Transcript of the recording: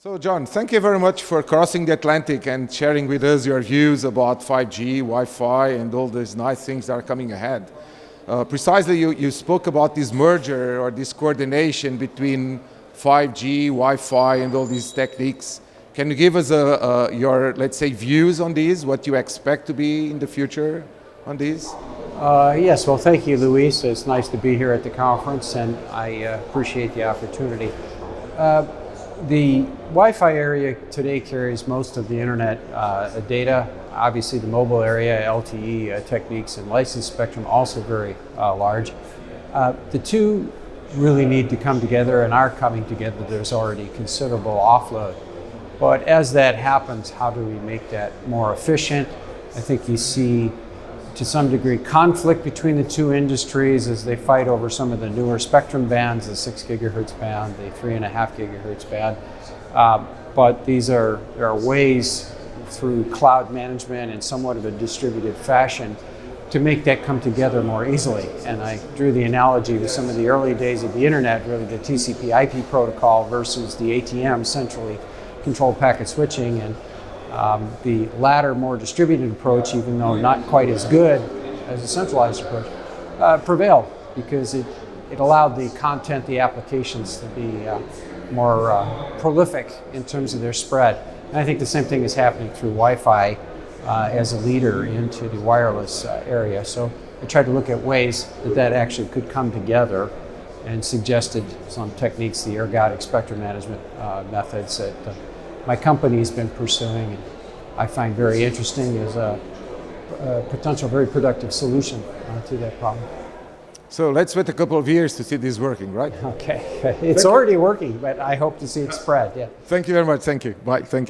So John, thank you very much for crossing the Atlantic and sharing with us your views about 5G, Wi-Fi, and all these nice things that are coming ahead. Precisely, you spoke about this merger or this coordination between 5G, Wi-Fi, and all these techniques. Can you give us your, let's say, views on these, what you expect to be in the future on these? Yes, well, thank you, Luis. It's nice to be here at the conference, and I appreciate the opportunity. The Wi-Fi area today carries most of the internet data. Obviously, the mobile area, LTE techniques and license spectrum also very large. The two really need to come together and are coming together. There's already considerable offload. But as that happens, how do we make that more efficient? I think you see, to some degree, conflict between the two industries as they fight over some of the newer spectrum bands, the 6 gigahertz band, the 3.5 gigahertz band. But there are ways through cloud management and somewhat of a distributed fashion to make that come together more easily. And I drew the analogy with some of the early days of the internet, really the TCP/IP protocol versus the ATM, centrally controlled packet switching. And the latter, more distributed approach, even though not quite as good as a centralized approach, prevailed because it allowed the content, the applications to be more prolific in terms of their spread. And I think the same thing is happening through Wi-Fi as a leader into the wireless area. So I tried to look at ways that actually could come together and suggested some techniques, the ergodic spectrum management methods that my company has been pursuing, and I find very interesting as a potential very productive solution to that problem. So let's wait a couple of years to see this working, right? Okay, it's already working, but I hope to see it spread, yeah. Thank you very much, thank you. Bye, thank you.